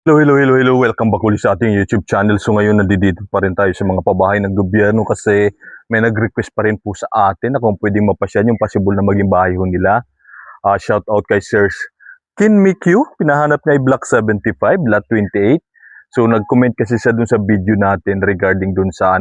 Hello, hello, hello, hello. Welcome back ulit sa ating YouTube channel. So ngayon nandito pa rin tayo sa mga pabahay ng gobyerno kasi may nag-request pa rin po sa atin na kung pwedeng mapasyan yung possible na maging bahay ho nila. Shout out kay Sir Kin Mikyu. Pinahanap niya ay Block 75, Lot 28. So nag-comment kasi siya dun sa video natin regarding dun sa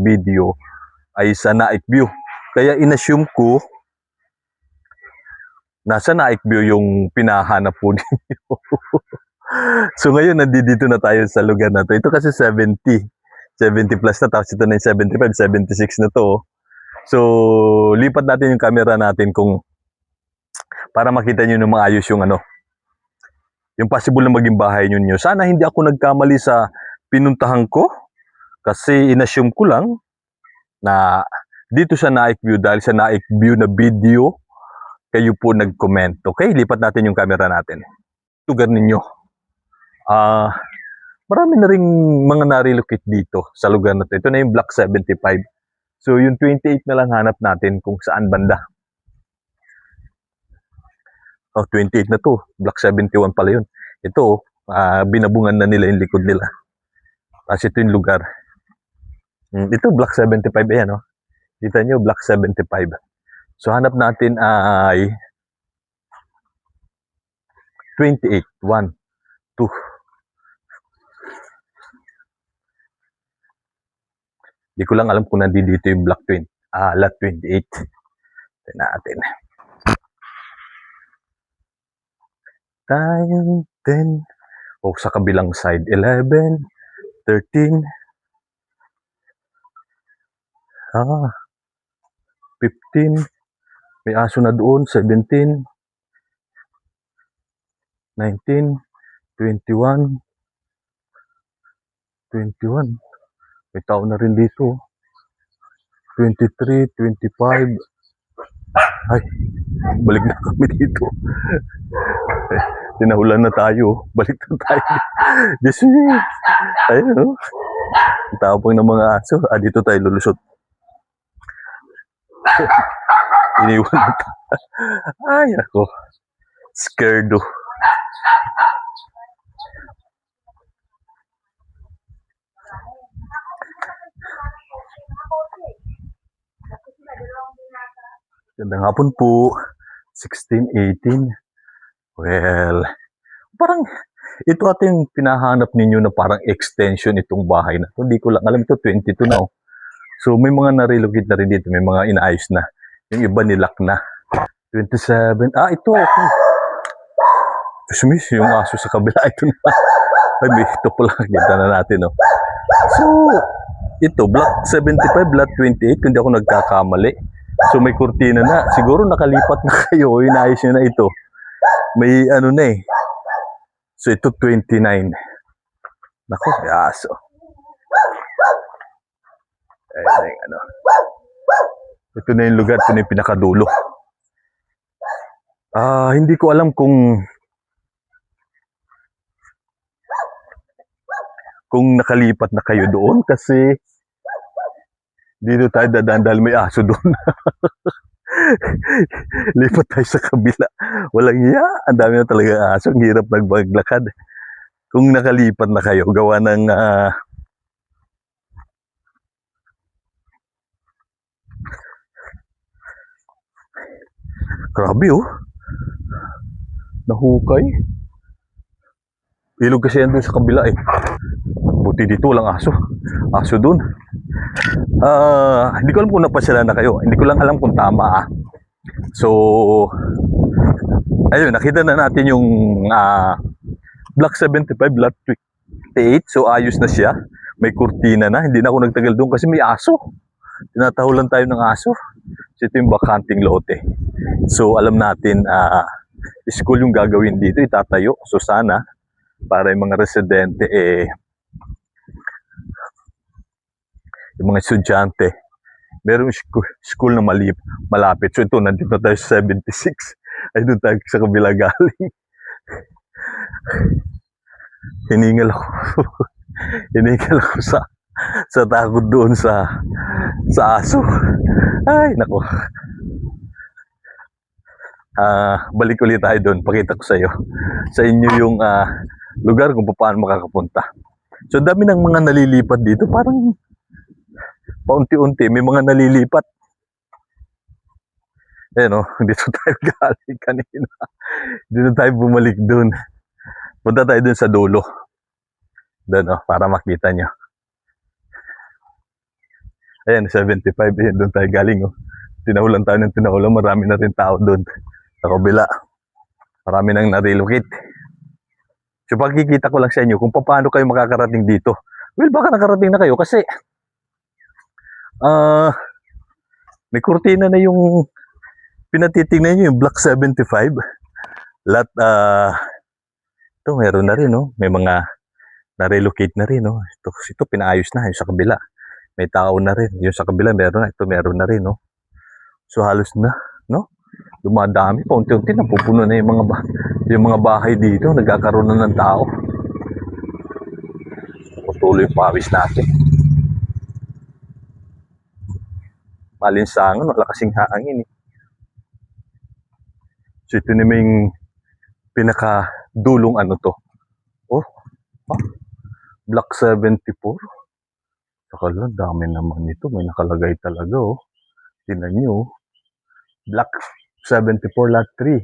video ay sa Naik View. Kaya inassume ko nasa Naik View yung pinahanap po ninyo. So ngayon, nandito na tayo sa lugar na to. Ito kasi 70 plus na, tapos ito na yung 75, 76 na to. So, lipat natin yung camera natin para makita nyo na maayos yung possible na maging bahay nyo. Sana hindi ako nagkamali sa pinuntahan ko kasi inassume ko lang na dito sa Naik View, dahil sa Naik View na video, kayo po nag-comment. Okay, lipat natin yung camera natin. Lugar ninyo. Marami na ring mga na-relocate dito sa lugar na to. Ito na yung Block 75. So, yung 28 na lang hanap natin kung saan banda. 28 na to. Block 71 pala yun. Ito, binabungan na nila yung likod nila. Tapos ito yung lugar. Ito, Block 75. Ayan, oh. Kita nyo, Block 75. So, hanap natin ay 28. 1, 2, Di ko lang alam kung nandito yung Block 20. Lot 28. Ito natin. Tayong 10. O sa kabilang side. 11. 13. 15. May aso na doon. 17. 19. 21. 21. May tao na rin dito. 23, 25. Ay, balik na kami dito. Tinahulan na tayo. Balik na tayo. Diyos me. Ayun, no? Ang tapang ng mga aso. Dito tayo lulusot. Iniwan na tayo. Ay, ako. Scared, oh. Gandang hapon po. 16, 18. Well, parang ito ating pinahanap ninyo na parang extension itong bahay na. Hindi ko lang alam, ito 22 na. Oh. So may mga na-relocate na rin dito, may mga inaayos na. Yung iba nilak na. 27. Ito. Sumis, yung aso sa kabila. Ito na. Ay, ito pala. Kita na natin. Oh. So, ito, Block 75, Lot 28, kung di ako nagkakamali. So may kurtina na. Siguro nakalipat na kayo. Inayos nyo na ito. May ano na eh. So ito 29. Nako, aso. Ayan, ano. Ito na yung lugar. Ito na yung pinakadulo. Hindi ko alam kung nakalipat na kayo doon kasi dito tayo dadaan dahil may aso doon. Lipat tayo sa kabila. Walang iya. Ang dami na talaga aso. Ang hirap nagbaglakad. Kung nakalipat na kayo, gawa ng grabe, oh. Nahukay. Ilog kasi yan doon sa kabila eh. Buti dito walang aso. Aso doon. Hindi ko alam kung napasyalan na kayo. Hindi ko lang alam kung tama. So, ayun, nakita na natin yung Block 75, Lot 28. So, ayos na siya. May kurtina na. Hindi na ako nagtagal doon kasi may aso. Tinatahulan tayo ng aso. So, ito yung bakanting lote. So, alam natin, school yung gagawin dito. Itatayo. So, sana, para yung mga residente, yung mga estudyante, merong school na malapit. So ito, nandito tayo sa 76. Ay, doon tayo sa kabila galing. Hiningal ako. Hiningal ako sa takot doon sa aso. Ay, nako. Balik ulit tayo doon. Pakita ko sa inyo yung lugar kung paano makakapunta. So dami ng mga nalilipat dito, parang paunti-unti may mga nalilipat. Ayan o, dito tayo galing kanina. Dito tayo bumalik dun. Punta tayo dun sa dulo. Doon o, para makita nyo. Ayan, 75. Ayan, doon tayo galing o. Tinahulan tayo ng tinahulan. Marami na rin tao doon. Sa kabila. Marami nang na-relocate. So pagkikita ko lang sa inyo kung paano kayo makakarating dito. Well, baka nakarating na kayo kasi may kurtina na yung pinatitingnan nyo, yung Block 75. Lahat, ito meron na rin, no? May mga na-relocate na rin, no? Ito pinaayos na, yung sa kabila. May tao na rin. Yung sa kabila meron na, ito meron na rin, no? So halos na, no? Dumadami, paunti-unti napupuno na yung mga bahay dito, nagkakaroon na ng tao. Tuloy yung pawis natin. Malinsangan, wala kasing hangin eh. So ito naman yung pinakadulong ano to. Oh, Block 74. Saka lang, dami naman ito. May nakalagay talaga oh. Tingnan nyo. Block 74 lot 3.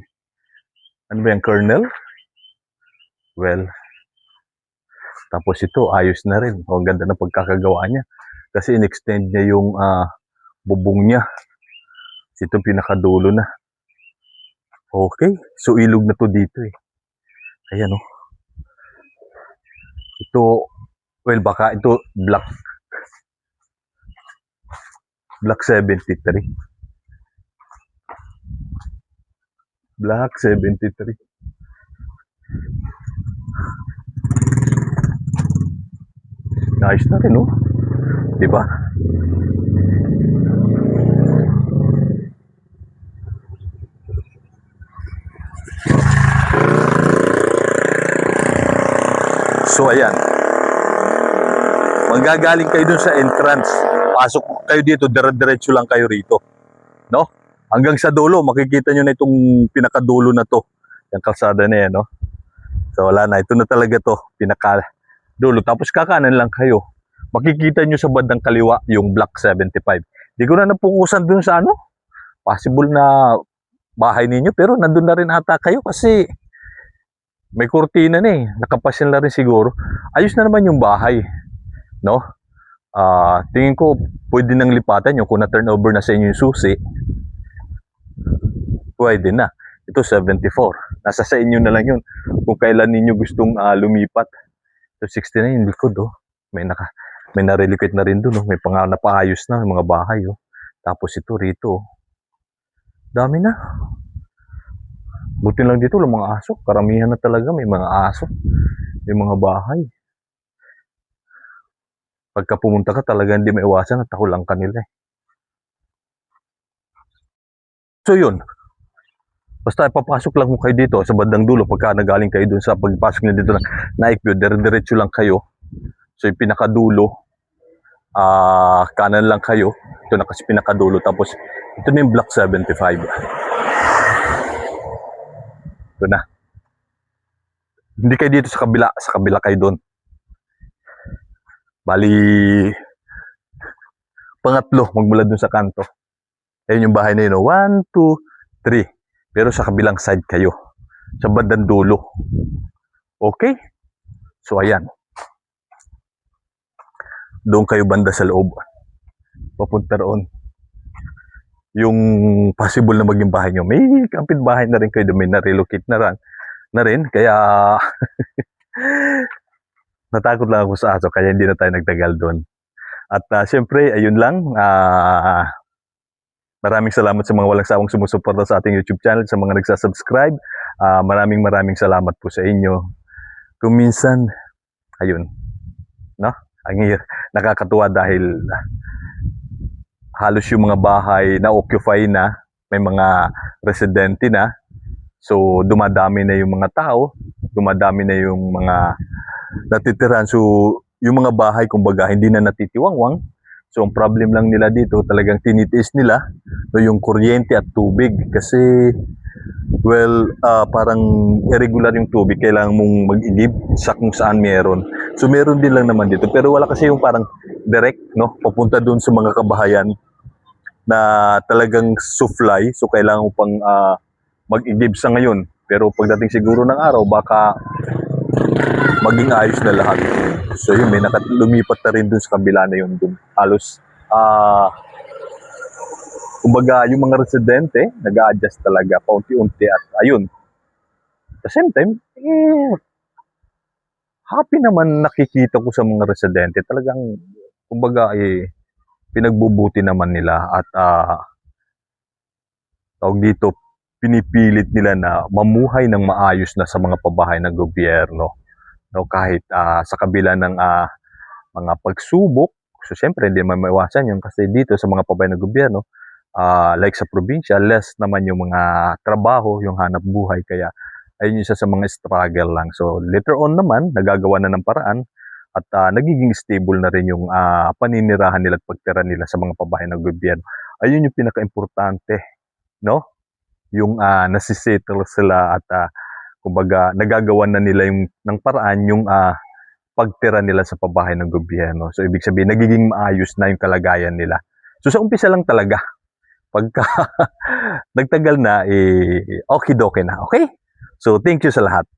Ano ba yung kernel? Well, tapos ito, ayos na rin. Ang ganda ng pagkakagawa niya. Kasi in-extend niya yung bubong niya. Ito pinakadulo na. Okay. So, ilog na to dito eh. Ayan oh. Ito, well, baka ito block 73. Block 73. Ayos na rin, no? Diba? So, ayan. Manggagaling kayo dun sa entrance. Pasok kayo dito, dire-diretso lang kayo rito. No? Hanggang sa dulo, makikita nyo na itong pinakadulo na to. Yung kalsada na yan, no? So, wala na. Ito na talaga to. Pinakadulo. Tapos kakanan lang kayo. Makikita nyo sa bandang kaliwa yung Block 75. Di ko na napukusan dun sa ano. Possible na bahay ninyo. Pero nandun na rin ata kayo kasi may kurtina na eh. Nakapasyal na rin siguro. Ayos na naman yung bahay. No? Tingin ko pwede nang lipatan nyo kung na-turn over na sa inyo yung susi. Pwede na. Ito 74. Nasa sa inyo na lang yun. Kung kailan ninyo gustong lumipat. Ito 69 yung likod oh. May na-relocate na rin doon oh. May napaayos na yung mga bahay oh. Tapos ito rito oh. Dami na. Buti lang dito lang mga aso. Karamihan na talaga may mga aso. May mga bahay. Pagka pumunta ka talaga hindi maiwasan at tahulang kanila eh. So yun. Basta papasok lang mo kayo dito sa bandang dulo pagka nagaling kayo dun sa pagpasok nyo dito ng Naik View, dire-diretso lang kayo. So yung pinakadulo, kanan lang kayo. Ito na kasi pinakadulo. Tapos ito na yung Block 75. Ito na. Hindi kayo dito sa kabila kayo doon. Bali, pangatlo, magmula dun sa kanto. Ayun yung bahay na yun. 1, 2, 3. Pero sa kabilang side kayo. Sa bandang dulo. Okay? So, ayan. Doon kayo banda sa loob. Papunta roon. Yung possible na maging bahay nyo. May kampit bahay na rin kayo. May na-relocate na rin. Kaya, natakot lang ako sa aso. Kaya hindi na tayo nagtagal doon. At syempre, ayun lang. Maraming salamat sa mga walang sawang sumusuporta sa ating YouTube channel, sa mga nagsasubscribe. Maraming salamat po sa inyo. Kung minsan, ayun, no? Nakakatuwa dahil halos yung mga bahay na occupy na, may mga residente na. So, dumadami na yung mga tao, dumadami na yung mga natitirahan. So, yung mga bahay, kumbaga, hindi na natitiwangwang. So, ang problem lang nila dito, talagang tinitiis nila no, yung kuryente at tubig. Kasi Well, parang irregular yung tubig, kailangan mong mag-igib sa kung saan meron. So meron din lang naman dito, pero wala kasi yung parang direct, no, papunta doon sa mga kabahayan na talagang supply. So kailangan mo pang mag-igib sa ngayon. Pero pagdating siguro ng araw, baka maging ayos na lahat. So yun, may lumipat na rin dun sa kabila na yun dun. Halos, kumbaga, yung mga residente, nag-a-adjust talaga, paunti-unti at ayun. At the same time, happy naman nakikita ko sa mga residente. Talagang, kumbaga, pinagbubuti naman nila at tawag dito, pinipilit nila na mamuhay ng maayos na sa mga pabahay ng gobyerno. No, kahit sa kabila ng mga pagsubok, so syempre hindi man maiwasan yun kasi dito sa mga pabahay ng gobyerno, like sa probinsya, less naman yung mga trabaho, yung hanap buhay, kaya ayun isa sa mga struggle lang. So later on naman, nagagawa na ng paraan at nagiging stable na rin yung paninirahan nila at pagtira nila sa mga pabahay ng gobyerno. Ayun yung pinaka-importante, no? Yung nasisettle sila at kumbaga nagagawa na nila yung ng paraan yung pagtira nila sa pabahay ng gobyerno. So ibig sabihin nagiging maayos na yung kalagayan nila. So sa umpisa lang talaga, pagka nagtagal na, okay-doke na. Okay? So thank you sa lahat.